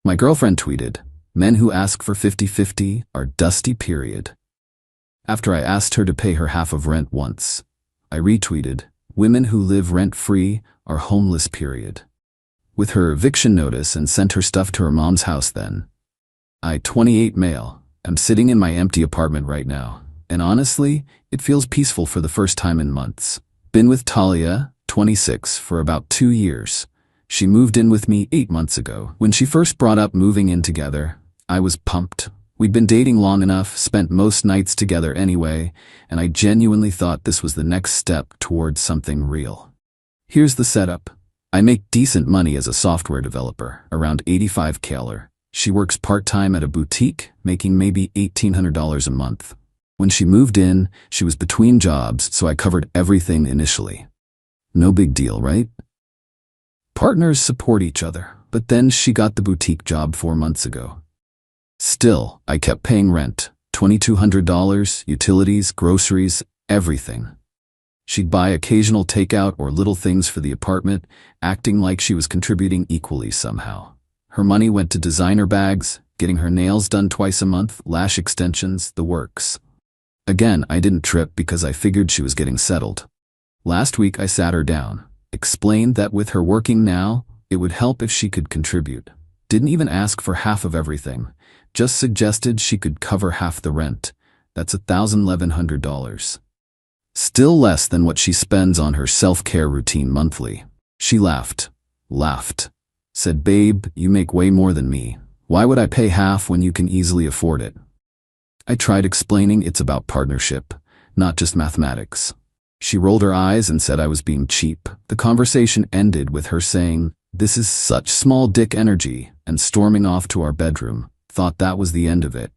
My girlfriend tweeted, "Men who ask for 50-50 are dusty, period." After I asked her to pay her half of rent once, I retweeted, "Women who live rent-free are homeless, period." With her eviction notice and sent her stuff to her mom's house then. I, 28 male, am sitting in my empty apartment right now, and honestly, it feels peaceful for the first time in months. Been with Talia, 26, for about 2 years. She moved in with me 8 months ago. When she first brought up moving in together, I was pumped. We'd been dating long enough, spent most nights together anyway, and I genuinely thought this was the next step towards something real. Here's the setup. I make decent money as a software developer, around $85K. She works part-time at a boutique, making maybe $1,800 a month. When she moved in, she was between jobs, so I covered everything initially. No big deal, right? Partners support each other, but then she got the boutique job 4 months ago. Still, I kept paying rent, $2,200, utilities, groceries, everything. She'd buy occasional takeout or little things for the apartment, acting like she was contributing equally somehow. Her money went to designer bags, getting her nails done twice a month, lash extensions, the works. Again, I didn't trip because I figured she was getting settled. Last week I sat her down, explained that with her working now, it would help if she could contribute. Didn't even ask for half of everything, just suggested she could cover half the rent. That's $1,100. Still less than what she spends on her self-care routine monthly. She laughed, said, "Babe, you make way more than me. Why would I pay half when you can easily afford it?" I tried explaining it's about partnership, not just mathematics. She rolled her eyes and said I was being cheap. The conversation ended with her saying, "This is such small dick energy," and storming off to our bedroom. Thought that was the end of it.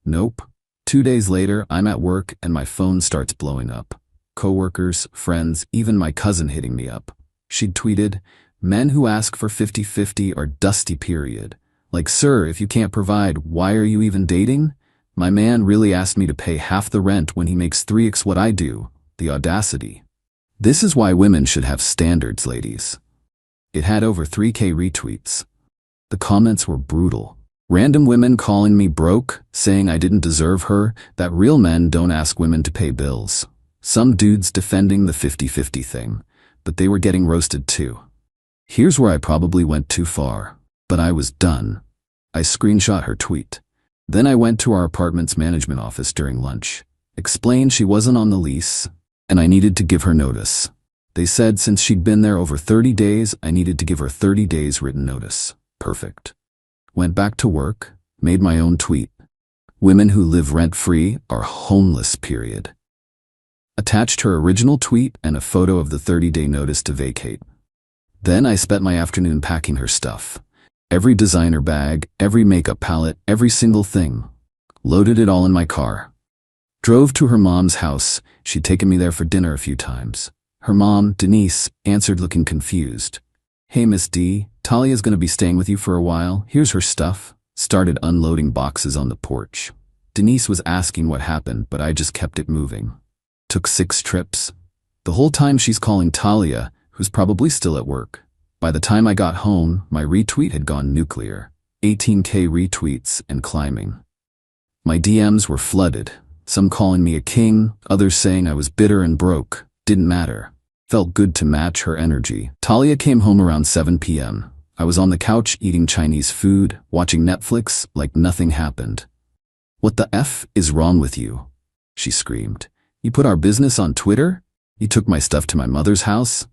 Nope. 2 days later, I'm at work and my phone starts blowing up. Coworkers, friends, even my cousin hitting me up. She'd tweeted, "Men who ask for 50-50 are dusty, period. Like, sir, if you can't provide, why are you even dating? My man really asked me to pay half the rent when he makes 3x what I do. The audacity." This is why women should have standards, ladies. It had over 3K retweets. The comments were brutal. Random women calling me broke, saying I didn't deserve her, that real men don't ask women to pay bills. Some dudes defending the 50-50 thing, but they were getting roasted too. Here's where I probably went too far, but I was done. I screenshot her tweet. Then I went to our apartment's management office during lunch, explained she wasn't on the lease, and I needed to give her notice. They said since she'd been there over 30 days, I needed to give her 30 days written notice. Perfect. Went back to work, made my own tweet. "Women who live rent-free are homeless, period." Attached her original tweet and a photo of the 30-day notice to vacate. Then I spent my afternoon packing her stuff. Every designer bag, every makeup palette, every single thing. Loaded it all in my car. Drove to her mom's house. She'd taken me there for dinner a few times. Her mom, Denise, answered looking confused. "Hey, Miss D, Talia's gonna be staying with you for a while. Here's her stuff." Started unloading boxes on the porch. Denise was asking what happened, but I just kept it moving. Took 6 trips. The whole time she's calling Talia, who's probably still at work. By the time I got home, my retweet had gone nuclear. 18K retweets and climbing. My DMs were flooded. Some calling me a king, others saying I was bitter and broke. Didn't matter. Felt good to match her energy. Talia came home around 7 p.m. I was on the couch eating Chinese food, watching Netflix like nothing happened. "What the F is wrong with you?" she screamed. "You put our business on Twitter? You took my stuff to my mother's house?"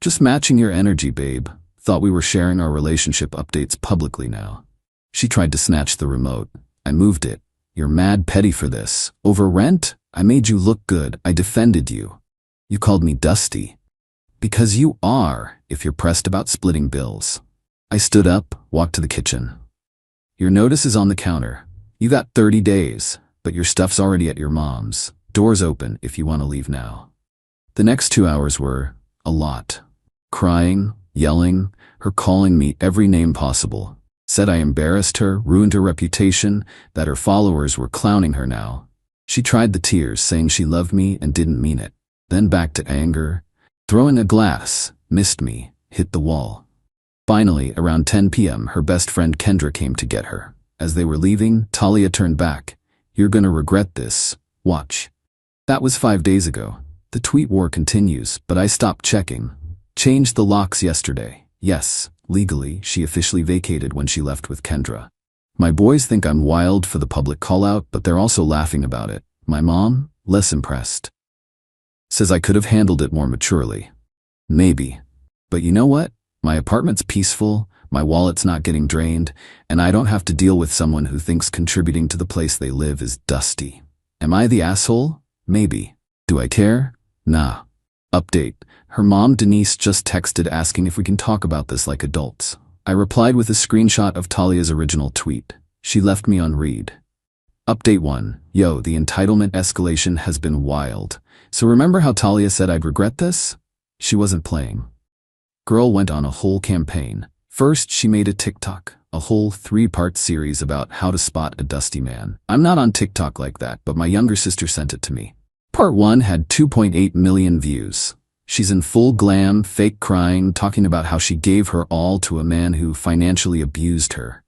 "Just matching your energy, babe. Thought we were sharing our relationship updates publicly now." She tried to snatch the remote. I moved it. "You're mad petty for this. Over rent? I made you look good. I defended you. You called me dusty." "Because you are, if you're pressed about splitting bills." I stood up, walked to the kitchen. "Your notice is on the counter. You got 30 days, but your stuff's already at your mom's. Door's open if you want to leave now." The next 2 hours were a lot. Crying, yelling, her calling me every name possible. Said I embarrassed her, ruined her reputation, that her followers were clowning her now. She tried the tears, saying she loved me and didn't mean it. Then back to anger. Throwing a glass, missed me, hit the wall. Finally, around 10 p.m., her best friend Kendra came to get her. As they were leaving, Talia turned back. "You're gonna regret this. Watch." That was 5 days ago. The tweet war continues, but I stopped checking. Changed the locks yesterday. Yes, legally, she officially vacated when she left with Kendra. My boys think I'm wild for the public call-out, but they're also laughing about it. My mom, less impressed. Says I could have handled it more maturely. Maybe. But you know what? My apartment's peaceful, my wallet's not getting drained, and I don't have to deal with someone who thinks contributing to the place they live is dusty. Am I the asshole? Maybe. Do I care? Nah. Update. Her mom Denise just texted asking if we can talk about this like adults. I replied with a screenshot of Talia's original tweet. She left me on read. Update 1. Yo, the entitlement escalation has been wild. So remember how Talia said I'd regret this? She wasn't playing. Girl went on a whole campaign. First, she made a TikTok, a whole 3-part series about how to spot a dusty man. I'm not on TikTok like that, but my younger sister sent it to me. Part 1 had 2.8 million views. She's in full glam, fake crying, talking about how she gave her all to a man who financially abused her.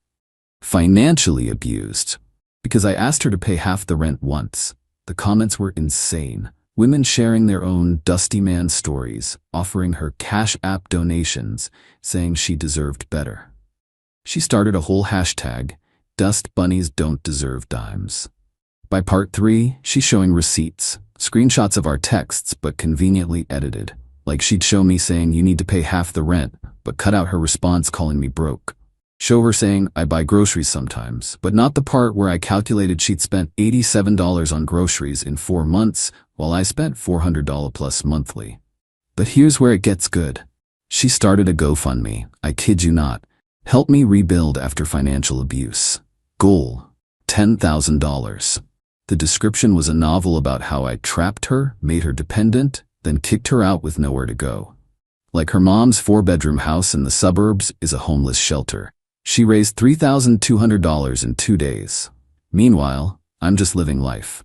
Financially abused. Because I asked her to pay half the rent once. The comments were insane. Women sharing their own dusty man stories, offering her Cash App donations, saying she deserved better. She started a whole hashtag, "Dust bunnies don't deserve dimes." By part 3, she's showing receipts, screenshots of our texts but conveniently edited. Like she'd show me saying you need to pay half the rent, but cut out her response calling me broke. Show her saying I buy groceries sometimes, but not the part where I calculated she'd spent $87 on groceries in 4 months, while I spent $400 plus monthly. But here's where it gets good. She started a GoFundMe, I kid you not. Help me rebuild after financial abuse. Goal, $10,000. The description was a novel about how I trapped her, made her dependent, then kicked her out with nowhere to go. Like her mom's 4-bedroom house in the suburbs is a homeless shelter. She raised $3,200 in 2 days. Meanwhile, I'm just living life.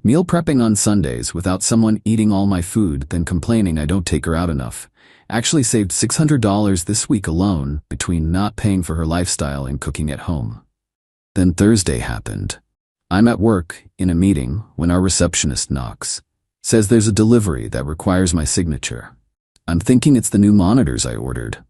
Meal prepping on Sundays without someone eating all my food, then complaining I don't take her out enough. Actually saved $600 this week alone between not paying for her lifestyle and cooking at home. Then Thursday happened. I'm at work, in a meeting, when our receptionist knocks. Says there's a delivery that requires my signature. I'm thinking it's the new monitors I ordered.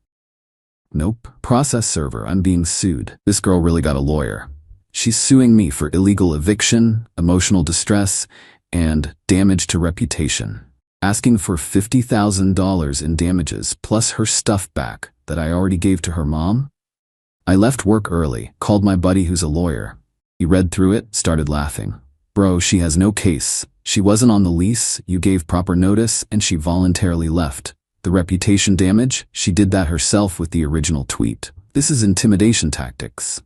Nope, process server, I'm being sued. This girl really got a lawyer. She's suing me for illegal eviction, emotional distress, and damage to reputation. Asking for $50,000 in damages plus her stuff back that I already gave to her mom. I left work early, called my buddy who's a lawyer. He read through it, started laughing. Bro, she has no case. She wasn't on the lease, you gave proper notice, and she voluntarily left. The reputation damage, she did that herself with the original tweet. This is intimidation tactics.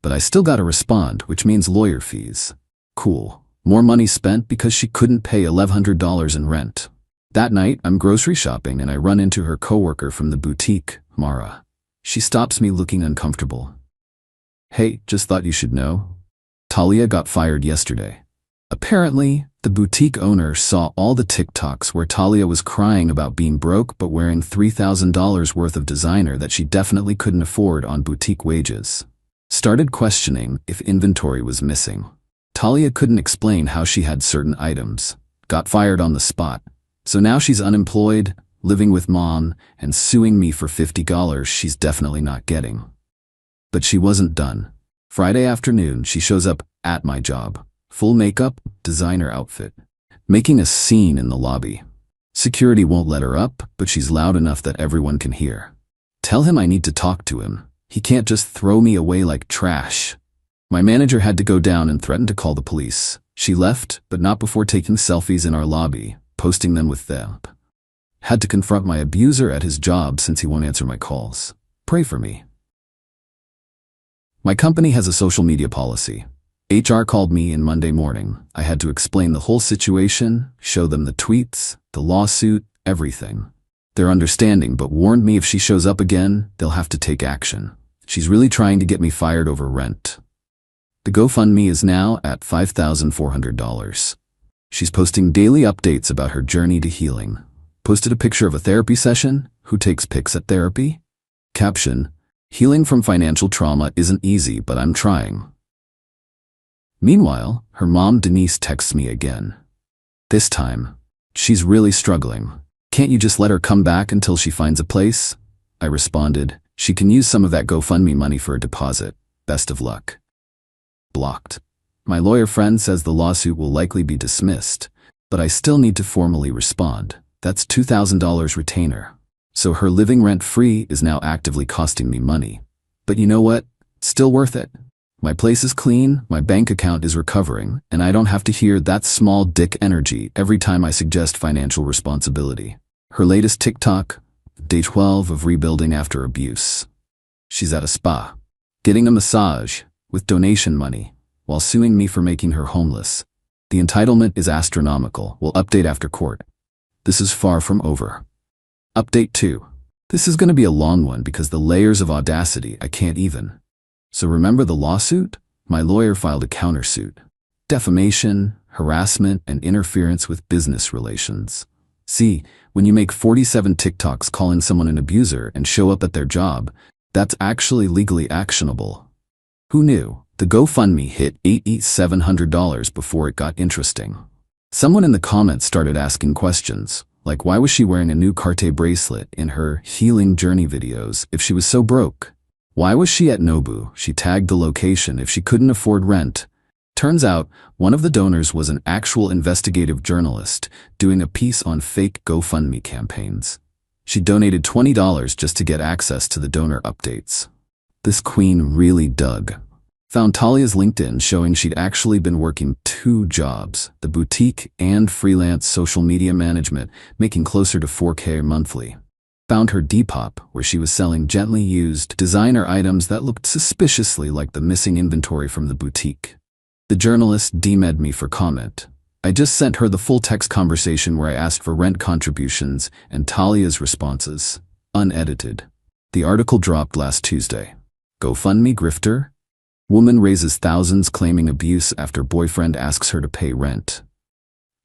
But I still gotta respond, which means lawyer fees. Cool. More money spent because she couldn't pay $1,100 in rent. That night, I'm grocery shopping and I run into her coworker from the boutique, Mara. She stops me looking uncomfortable. Hey, just thought you should know. Talia got fired yesterday. Apparently, the boutique owner saw all the TikToks where Talia was crying about being broke but wearing $3,000 worth of designer that she definitely couldn't afford on boutique wages. Started questioning if inventory was missing. Talia couldn't explain how she had certain items. Got fired on the spot. So now she's unemployed, living with mom, and suing me for $50 she's definitely not getting. But she wasn't done. Friday afternoon, she shows up at my job. Full makeup, designer outfit. Making a scene in the lobby. Security won't let her up, but she's loud enough that everyone can hear. Tell him I need to talk to him. He can't just throw me away like trash. My manager had to go down and threaten to call the police. She left, but not before taking selfies in our lobby, posting them with them. Had to confront my abuser at his job since he won't answer my calls. Pray for me. My company has a social media policy. HR called me in Monday morning. I had to explain the whole situation, show them the tweets, the lawsuit, everything. They're understanding, but warned me if she shows up again, they'll have to take action. She's really trying to get me fired over rent. The GoFundMe is now at $5,400. She's posting daily updates about her journey to healing. Posted a picture of a therapy session. Who takes pics at therapy? Caption: Healing from financial trauma isn't easy, but I'm trying. Meanwhile, her mom Denise texts me again. This time, she's really struggling. Can't you just let her come back until she finds a place? I responded, she can use some of that GoFundMe money for a deposit. Best of luck. Blocked. My lawyer friend says the lawsuit will likely be dismissed, but I still need to formally respond. That's $2,000 retainer. So her living rent-free is now actively costing me money. But you know what? Still worth it. My place is clean, my bank account is recovering, and I don't have to hear that small dick energy every time I suggest financial responsibility. Her latest TikTok, day 12 of rebuilding after abuse. She's at a spa, getting a massage with donation money, while suing me for making her homeless. The entitlement is astronomical. We'll update after court. This is far from over. Update 2. This is going to be a long one because the layers of audacity I can't even. So remember the lawsuit? My lawyer filed a countersuit. Defamation, harassment, and interference with business relations. See, when you make 47 TikToks calling someone an abuser and show up at their job, that's actually legally actionable. Who knew? The GoFundMe hit $8,700 before it got interesting. Someone in the comments started asking questions, like why was she wearing a new Cartier bracelet in her healing journey videos if she was so broke? Why was she at Nobu? She tagged the location if she couldn't afford rent. Turns out, one of the donors was an actual investigative journalist doing a piece on fake GoFundMe campaigns. She donated $20 just to get access to the donor updates. This queen really dug. Found Talia's LinkedIn showing she'd actually been working 2 jobs, the boutique and freelance social media management, making closer to $4K monthly. Found her Depop, where she was selling gently used designer items that looked suspiciously like the missing inventory from the boutique. The journalist DM'd me for comment. I just sent her the full text conversation where I asked for rent contributions and Talia's responses, unedited. The article dropped last Tuesday. GoFundMe grifter? Woman raises thousands claiming abuse after boyfriend asks her to pay rent.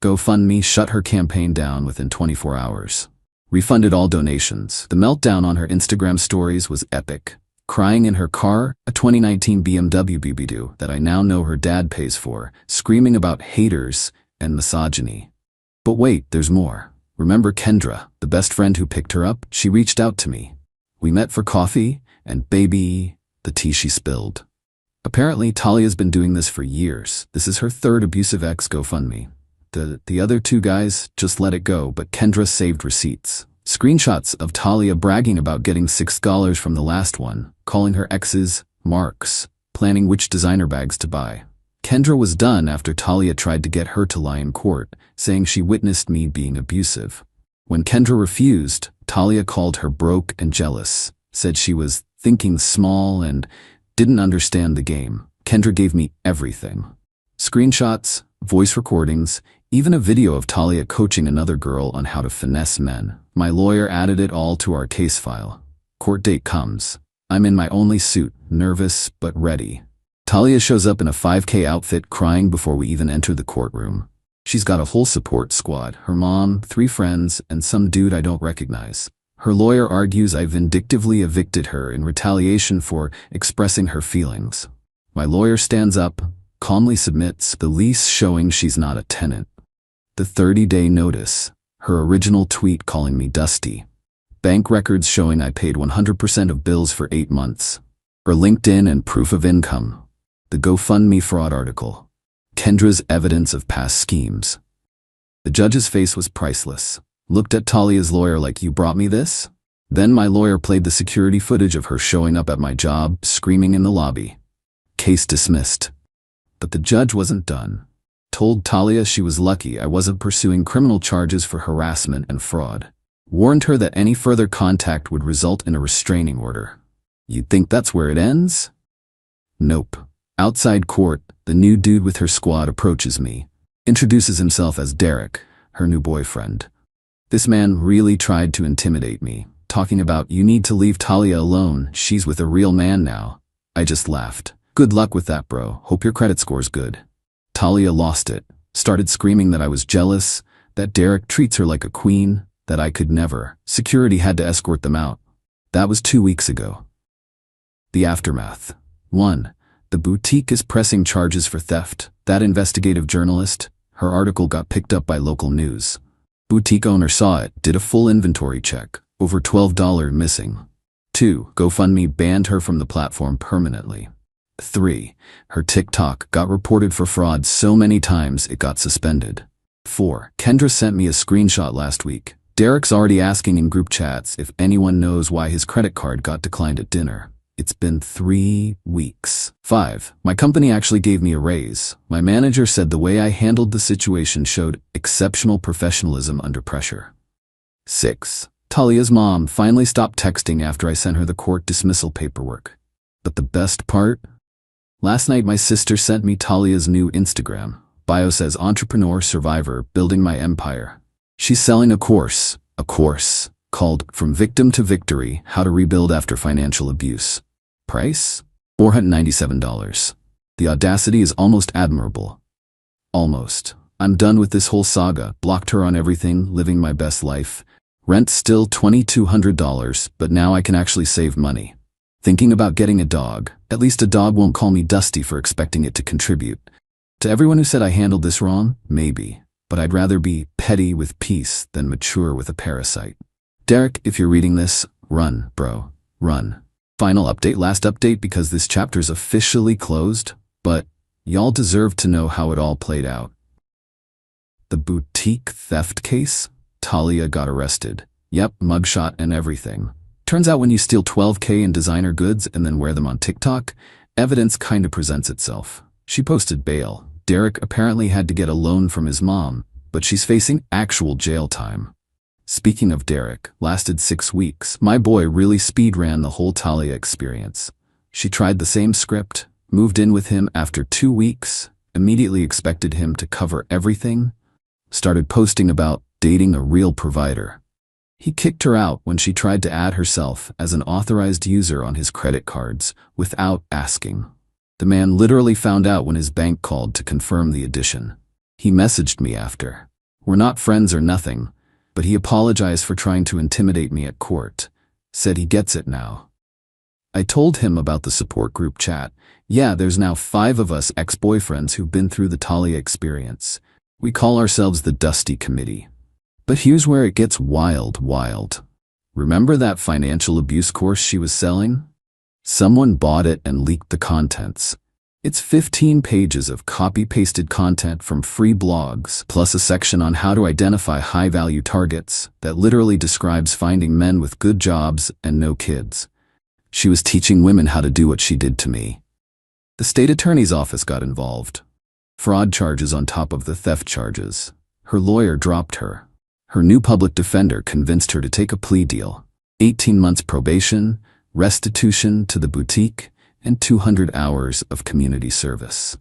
GoFundMe shut her campaign down within 24 hours. Refunded all donations. The meltdown on her Instagram stories was epic. Crying in her car, a 2019 BMW BBDO that I now know her dad pays for, screaming about haters and misogyny. But wait, there's more. Remember Kendra, the best friend who picked her up? She reached out to me. We met for coffee, and baby, the tea she spilled. Apparently, Talia's been doing this for years. This is her 3rd abusive ex GoFundMe. The other 2 guys just let it go, but Kendra saved receipts. Screenshots of Talia bragging about getting $6 from the last one, calling her exes marks, planning which designer bags to buy. Kendra was done after Talia tried to get her to lie in court, saying she witnessed me being abusive. When Kendra refused, Talia called her broke and jealous, said she was thinking small and didn't understand the game. Kendra gave me everything. Screenshots, voice recordings, even a video of Talia coaching another girl on how to finesse men. My lawyer added it all to our case file. Court date comes. I'm in my only suit, nervous but ready. Talia shows up in a 5K outfit crying before we even enter the courtroom. She's got a whole support squad, her mom, 3 friends, and some dude I don't recognize. Her lawyer argues I vindictively evicted her in retaliation for expressing her feelings. My lawyer stands up, calmly submits the lease showing she's not a tenant. The 30-day notice, her original tweet calling me Dusty. Bank records showing I paid 100% of bills for 8 months. Her LinkedIn and proof of income. The GoFundMe fraud article. Kendra's evidence of past schemes. The judge's face was priceless. Looked at Talia's lawyer like, you brought me this? Then my lawyer played the security footage of her showing up at my job, screaming in the lobby. Case dismissed. But the judge wasn't done. Told Talia she was lucky I wasn't pursuing criminal charges for harassment and fraud. Warned her that any further contact would result in a restraining order. You'd think that's where it ends? Nope. Outside court, the new dude with her squad approaches me, introduces himself as Derek, her new boyfriend. This man really tried to intimidate me, talking about, you need to leave Talia alone, she's with a real man now. I just laughed. Good luck with that, bro. Hope your credit score's good. Talia lost it, started screaming that I was jealous, that Derek treats her like a queen, that I could never. Security had to escort them out. That was 2 weeks ago. The aftermath. 1. The boutique is pressing charges for theft. That investigative journalist, her article got picked up by local news. Boutique owner saw it, did a full inventory check. Over $12 missing. 2. GoFundMe banned her from the platform permanently. 3. Her TikTok got reported for fraud so many times it got suspended. 4. Kendra sent me a screenshot last week. Derek's already asking in group chats if anyone knows why his credit card got declined at dinner. It's been 3 weeks. 5. My company actually gave me a raise. My manager said the way I handled the situation showed exceptional professionalism under pressure. 6. Talia's mom finally stopped texting after I sent her the court dismissal paperwork. But the best part? Last night my sister sent me Talia's new Instagram. Bio says entrepreneur survivor building my empire. She's selling a course called From Victim to Victory, How to Rebuild After Financial Abuse. Price? $497. The audacity is almost admirable. Almost. I'm done with this whole saga, blocked her on everything, living my best life. Rent still $2,200, but now I can actually save money. Thinking about getting a dog. At least a dog won't call me Dusty for expecting it to contribute. To everyone who said I handled this wrong, maybe. But I'd rather be petty with peace than mature with a parasite. Derek, if you're reading this, run, bro. Run. Final update, last update because this chapter's officially closed, but y'all deserve to know how it all played out. The boutique theft case? Talia got arrested. Yep, mugshot and everything. Turns out when you steal $12K in designer goods and then wear them on TikTok, evidence kinda presents itself. She posted bail. Derek apparently had to get a loan from his mom, but she's facing actual jail time. Speaking of Derek, lasted 6 weeks. My boy really speed ran the whole Talia experience. She tried the same script, moved in with him after 2 weeks, immediately expected him to cover everything, started posting about dating a real provider. He kicked her out when she tried to add herself as an authorized user on his credit cards without asking. The man literally found out when his bank called to confirm the addition. He messaged me after. We're not friends or nothing, but he apologized for trying to intimidate me at court. Said he gets it now. I told him about the support group chat. Yeah, there's now 5 of us ex-boyfriends who've been through the Talia experience. We call ourselves the Dusty Committee. But here's where it gets wild. Remember that financial abuse course she was selling? Someone bought it and leaked the contents. It's 15 pages of copy-pasted content from free blogs, plus a section on how to identify high-value targets that literally describes finding men with good jobs and no kids. She was teaching women how to do what she did to me. The state attorney's office got involved. Fraud charges on top of the theft charges. Her lawyer dropped her. Her new public defender convinced her to take a plea deal. 18 months probation, restitution to the boutique, and 200 hours of community service.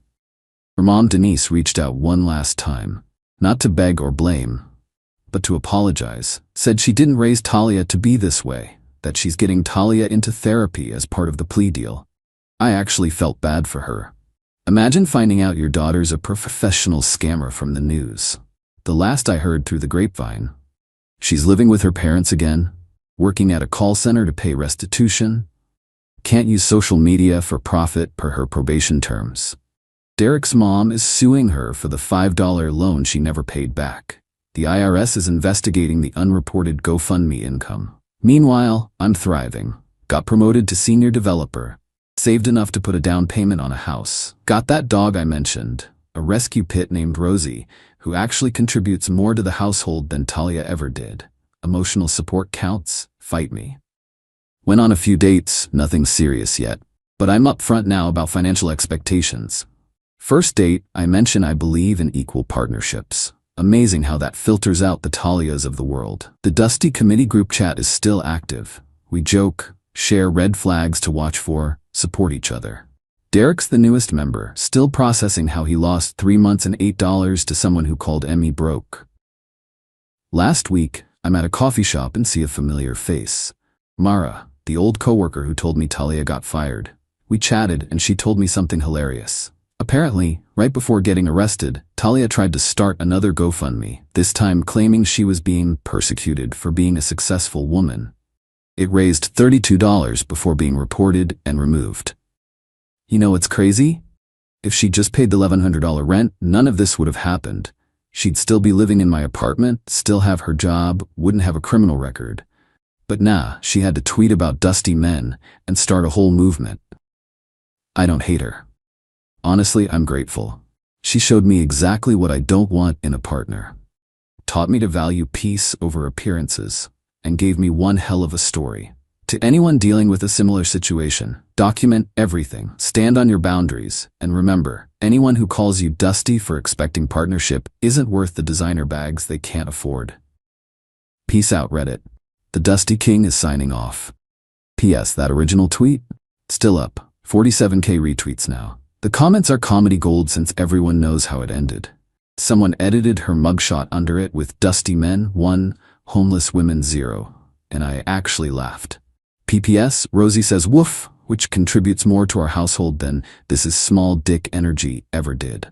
Her mom Denise reached out one last time, not to beg or blame, but to apologize. Said she didn't raise Talia to be this way, that she's getting Talia into therapy as part of the plea deal. I actually felt bad for her. Imagine finding out your daughter's a professional scammer from the news. The last I heard through the grapevine. She's living with her parents again, working at a call center to pay restitution, can't use social media for profit per her probation terms. Derek's mom is suing her for the $5 loan she never paid back. The IRS is investigating the unreported GoFundMe income. Meanwhile, I'm thriving. Got promoted to senior developer. Saved enough to put a down payment on a house. Got that dog I mentioned, a rescue pit named Rosie, who actually contributes more to the household than Talia ever did. Emotional support counts, fight me. Went on a few dates, nothing serious yet, but I'm upfront now about financial expectations. First date, I mention I believe in equal partnerships. Amazing how that filters out the Talias of the world. The Dusty Committee group chat is still active. We joke, share red flags to watch for, support each other. Derek's the newest member, still processing how he lost 3 months and $8 to someone who called Emmy broke. Last week, I'm at a coffee shop and see a familiar face. Mara, the old coworker who told me Talia got fired. We chatted and she told me something hilarious. Apparently, right before getting arrested, Talia tried to start another GoFundMe, this time claiming she was being persecuted for being a successful woman. It raised $32 before being reported and removed. You know what's crazy? If she'd just paid the $1,100 rent, none of this would have happened. She'd still be living in my apartment, still have her job, wouldn't have a criminal record. But nah, she had to tweet about dusty men and start a whole movement. I don't hate her. Honestly, I'm grateful. She showed me exactly what I don't want in a partner. Taught me to value peace over appearances, and gave me one hell of a story. To anyone dealing with a similar situation, document everything, stand on your boundaries, and remember, anyone who calls you dusty for expecting partnership isn't worth the designer bags they can't afford. Peace out, Reddit. The Dusty King is signing off. P.S. That original tweet? Still up, 47K retweets now. The comments are comedy gold since everyone knows how it ended. Someone edited her mugshot under it with dusty men 1, homeless women 0, and I actually laughed. PPS, Rosie says woof, which contributes more to our household than this is small dick energy ever did.